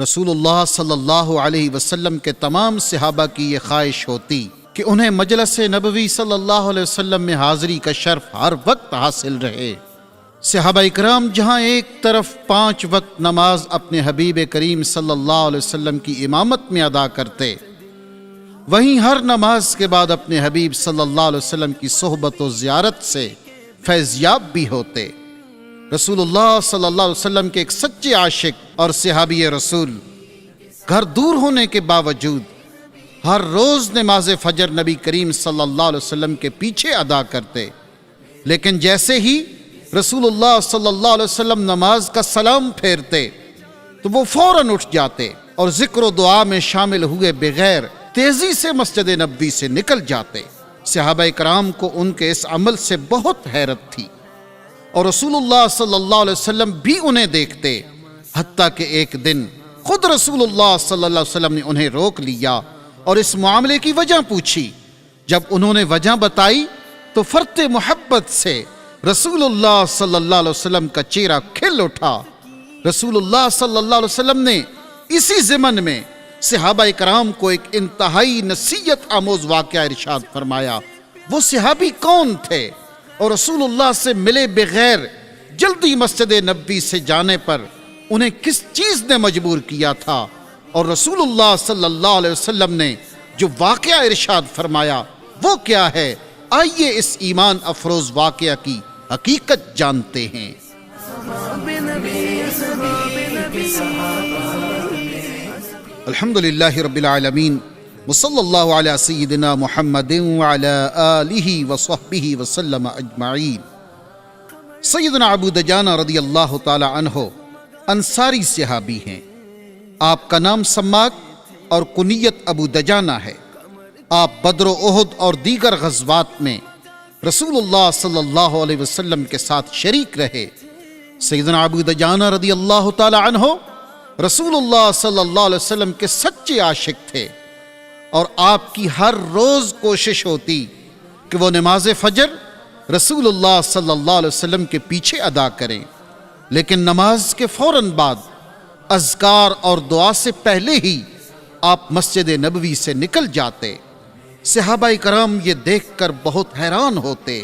رسول اللہ صلی اللہ علیہ وسلم کے تمام صحابہ کی یہ خواہش ہوتی کہ انہیں مجلس نبوی صلی اللہ علیہ وسلم میں حاضری کا شرف ہر وقت حاصل رہے۔ صحابہ اکرام جہاں ایک طرف 5 وقت نماز اپنے حبیب کریم صلی اللہ علیہ وسلم کی امامت میں ادا کرتے، وہیں ہر نماز کے بعد اپنے حبیب صلی اللہ علیہ وسلم کی صحبت و زیارت سے فیضیاب بھی ہوتے۔ رسول اللہ صلی اللہ علیہ وسلم کے ایک سچے عاشق اور صحابی رسول گھر دور ہونے کے باوجود ہر روز نماز فجر نبی کریم صلی اللہ علیہ وسلم کے پیچھے ادا کرتے، لیکن جیسے ہی رسول اللہ صلی اللہ علیہ وسلم نماز کا سلام پھیرتے تو وہ فوراً اٹھ جاتے اور ذکر و دعا میں شامل ہوئے بغیر تیزی سے مسجد نبوی سے نکل جاتے۔ صحابہ کرام کو ان کے اس عمل سے بہت حیرت تھی اور رسول اللہ صلی اللہ علیہ وسلم بھی انہیں دیکھتے، حتیٰ کہ ایک دن خود رسول اللہ صلی اللہ علیہ وسلم نے انہیں روک لیا اور اس معاملے کی وجہ پوچھی۔ جب انہوں نے وجہ بتائی تو فرط محبت سے رسول اللہ صلی اللہ علیہ وسلم کا چہرہ کھل اٹھا۔ رسول اللہ صلی اللہ علیہ وسلم نے اسی ضمن میں صحابہ کرام کو ایک انتہائی نصیحت آموز واقعہ ارشاد فرمایا۔ وہ صحابی کون تھے اور رسول اللہ سے ملے بغیر جلدی مسجد نبوی سے جانے پر انہیں کس چیز نے مجبور کیا تھا، اور رسول اللہ صلی اللہ علیہ وسلم نے جو واقعہ ارشاد فرمایا وہ کیا ہے؟ آئیے اس ایمان افروز واقعہ کی حقیقت جانتے ہیں۔ الحمدللہ رب العالمین وصلی اللہ علی سیدنا محمد وعلی آلہ وصحبہ وسلم اجمعین۔ سیدنا ابو دجانہ رضی اللہ تعالی عنہ انصاری صحابی ہیں۔ آپ کا نام سماک اور کنیت ابو دجانہ ہے۔ آپ بدر و احد اور دیگر غزوات میں رسول اللہ صلی اللہ علیہ وسلم کے ساتھ شریک رہے۔ سیدنا ابو دجانہ رضی اللہ تعالی عنہ رسول اللہ صلی اللہ علیہ وسلم کے سچے عاشق تھے، اور آپ کی ہر روز کوشش ہوتی کہ وہ نماز فجر رسول اللہ صلی اللہ علیہ وسلم کے پیچھے ادا کریں، لیکن نماز کے فوراً بعد اذکار اور دعا سے پہلے ہی آپ مسجد نبوی سے نکل جاتے۔ صحابہ کرام یہ دیکھ کر بہت حیران ہوتے۔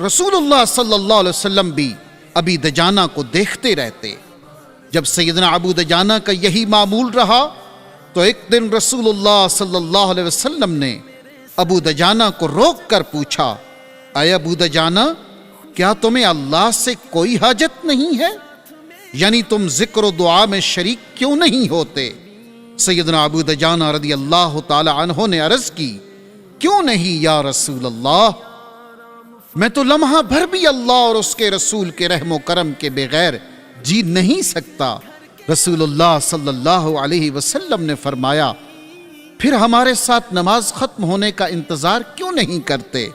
رسول اللہ صلی اللہ علیہ وسلم بھی ابی دجانہ کو دیکھتے رہتے۔ جب سیدنا ابو دجانہ کا یہی معمول رہا تو ایک دن رسول اللہ صلی اللہ علیہ وسلم نے ابو دجانہ کو روک کر پوچھا، اے ابو دجانہ، کیا تمہیں اللہ سے کوئی حاجت نہیں ہے؟ یعنی تم ذکر و دعا میں شریک کیوں نہیں ہوتے؟ سیدنا ابو دجانہ رضی اللہ تعالی عنہ نے عرض کی، کیوں نہیں یا رسول اللہ، میں تو لمحہ بھر بھی اللہ اور اس کے رسول کے رحم و کرم کے بغیر جی نہیں سکتا۔ رسول اللہ صلی اللہ علیہ وسلم نے فرمایا، پھر ہمارے ساتھ نماز ختم ہونے کا انتظار کیوں نہیں کرتے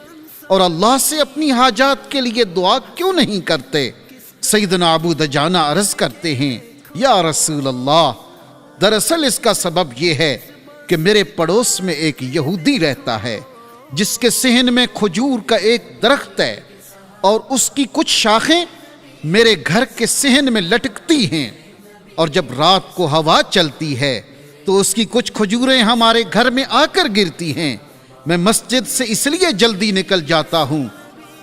اور اللہ سے اپنی حاجات کے لیے دعا کیوں نہیں کرتے؟ سیدنا ابو دجانہ عرض کرتے ہیں، یا رسول اللہ، دراصل اس کا سبب یہ ہے کہ میرے پڑوس میں ایک یہودی رہتا ہے جس کے صحن میں کھجور کا ایک درخت ہے، اور اس کی کچھ شاخیں میرے گھر کے صحن میں لٹکتی ہیں، اور جب رات کو ہوا چلتی ہے تو اس کی کچھ کھجوریں ہمارے گھر میں آ کر گرتی ہیں۔ میں مسجد سے اس لیے جلدی نکل جاتا ہوں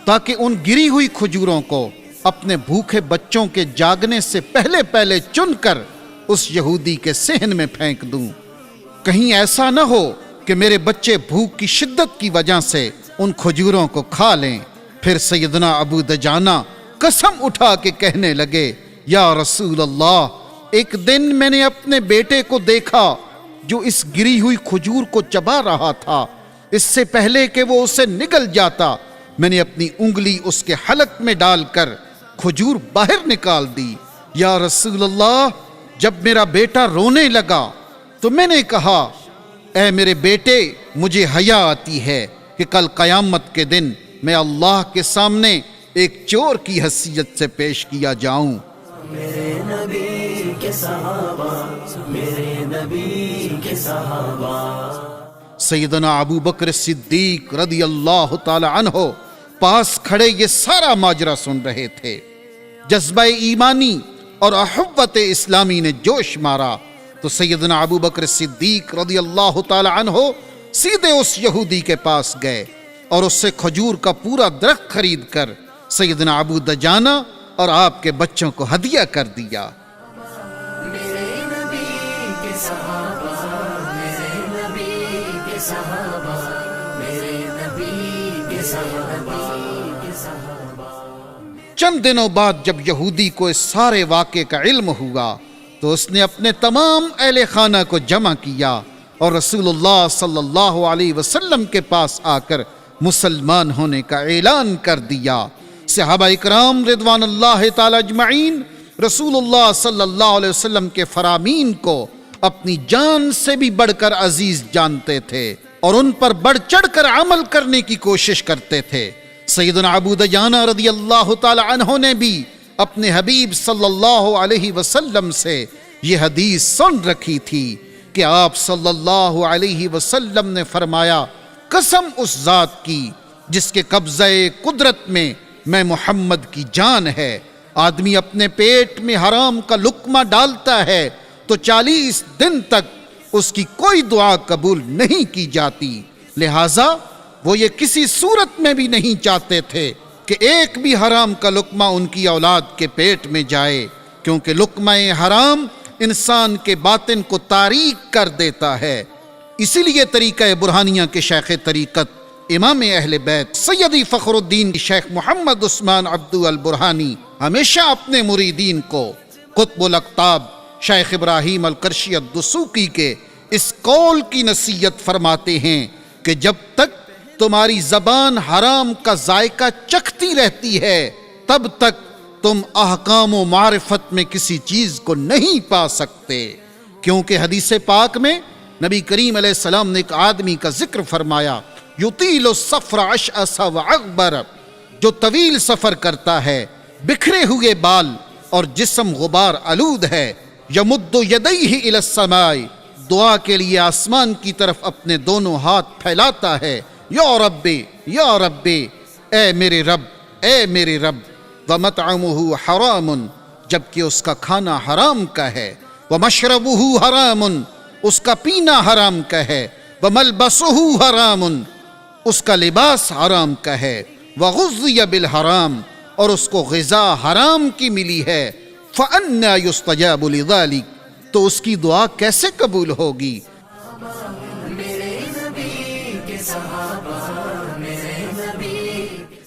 تاکہ ان گری ہوئی کھجوروں کو اپنے بھوکے بچوں کے جاگنے سے پہلے چن کر اس یہودی کے صحن میں پھینک دوں، کہیں ایسا نہ ہو کہ میرے بچے بھوک کی شدت کی وجہ سے ان کھجوروں کو کھا لیں۔ پھر سیدنا ابو دجانہ قسم اٹھا کے کہنے لگے، یا رسول اللہ، ایک دن میں نے اپنے بیٹے کو دیکھا جو اس گری ہوئی کھجور کو چبا رہا تھا۔ اس سے پہلے کہ وہ اسے نگل جاتا، میں نے اپنی انگلی اس کے حلق میں ڈال کر کھجور باہر نکال دی۔ یا رسول اللہ، جب میرا بیٹا رونے لگا تو میں نے کہا، اے میرے بیٹے، مجھے حیا آتی ہے کہ کل قیامت کے دن میں اللہ کے سامنے ایک چور کی حیثیت سے پیش کیا جاؤں۔ میرے نبی کے صحابہ، میرے نبی کے صحابہ۔ سیدنا ابو بکر صدیق رضی اللہ تعالی عنہ پاس کھڑے یہ سارا ماجرا سن رہے تھے۔ جذبہ ایمانی اور احوت اسلامی نے جوش مارا تو سیدنا ابو بکر صدیق رضی اللہ تعالی عنہ سیدھے اس یہودی کے پاس گئے اور اس سے کھجور کا پورا درخت خرید کر سیدنا ابو دجانہ اور آپ کے بچوں کو ہدیہ کر دیا۔ میرے نبی کے صحابہ، میرے نبی کے صحابہ، میرے نبی کے صحابہ۔ چند دنوں بعد جب یہودی کو اس سارے واقعے کا علم ہوا تو اس نے اپنے تمام اہل خانہ کو جمع کیا اور رسول اللہ صلی اللہ علیہ وسلم کے پاس آ کر مسلمان ہونے کا اعلان کر دیا۔ صحابہ اکرام رضوان اللہ تعالی اجمعین رسول اللہ صلی اللہ علیہ وسلم کے فرامین کو اپنی جان سے بھی بڑھ کر عزیز جانتے تھے اور ان پر بڑھ چڑھ کر عمل کرنے کی کوشش کرتے تھے۔ سیدنا ابو دجانہ رضی اللہ تعالی عنہ نے بھی اپنے حبیب صلی اللہ علیہ وسلم سے یہ حدیث سن رکھی تھی کہ آپ صلی اللہ علیہ وسلم نے فرمایا، قسم اس ذات کی جس کے قبضہ قدرت میں محمد کی جان ہے، آدمی اپنے پیٹ میں حرام کا لقمہ ڈالتا ہے تو 40 دن تک اس کی کوئی دعا قبول نہیں کی جاتی، لہٰذا وہ یہ کسی صورت میں بھی نہیں چاہتے تھے کہ ایک بھی حرام کا لقمہ ان کی اولاد کے پیٹ میں جائے، کیونکہ لقمہ حرام انسان کے باطن کو تاریک کر دیتا ہے۔ اسی لیے طریقہ برہانیہ کے شیخ طریقت امام اہل بیت سیدی فخر الدین شیخ محمد عثمان عبدو البرہانی ہمیشہ اپنے مریدین کو قطب الاقطاب شیخ ابراہیم القرشی الدسوقی کے اس قول کی نصیحت فرماتے ہیں کہ جب تک تمہاری زبان حرام کا ذائقہ چکھتی رہتی ہے تب تک تم احکام و معرفت میں کسی چیز کو نہیں پا سکتے، کیونکہ حدیث پاک میں نبی کریم علیہ السلام نے ایک آدمی کا ذکر فرمایا، یطیل السفر اشعث واغبر، جو طویل سفر کرتا ہے، بکھرے ہوئے بال اور جسم غبار آلود ہے، یمد یدیہ الی السماء، دعا کے لیے آسمان کی طرف اپنے دونوں ہاتھ پھیلاتا ہے، یا ربی یا ربی، اے میرے رب اے میرے رب، ومطعمہ حرام، جبکہ اس کا کھانا حرام کا ہے، ومشربہ حرام، اس کا پینا حرام کا ہے، وملبسہ حرام، اس کا لباس حرام کا ہے، وغذی بالحرام، اور اس کو غذا حرام کی ملی ہے، فأنى يستجاب لذلك، تو اس کی دعا کیسے قبول ہوگی؟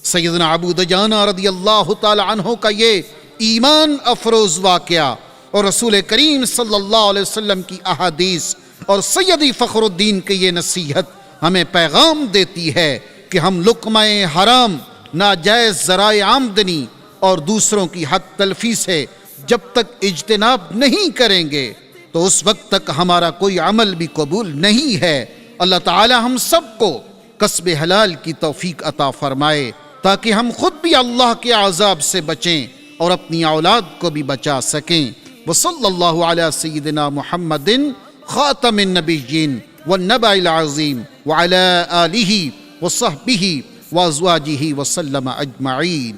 سیدنا ابو دجانہ رضی اللہ تعالی عنہ کا یہ ایمان افروز واقعہ اور رسول کریم صلی اللہ علیہ وسلم کی احادیث اور سیدی فخر الدین کی یہ نصیحت ہمیں پیغام دیتی ہے کہ ہم لقمہ حرام، ناجائز ذرائع آمدنی اور دوسروں کی حق تلفی سے جب تک اجتناب نہیں کریں گے تو اس وقت تک ہمارا کوئی عمل بھی قبول نہیں ہے۔ اللہ تعالی ہم سب کو کسب حلال کی توفیق عطا فرمائے تاکہ ہم خود بھی اللہ کے عذاب سے بچیں اور اپنی اولاد کو بھی بچا سکیں۔ وصلی اللہ علی سیدنا محمد خاتم النبیین والنبع العظیم وعلی آلہ وصحبہ وازواجہ وسلم اجمعین۔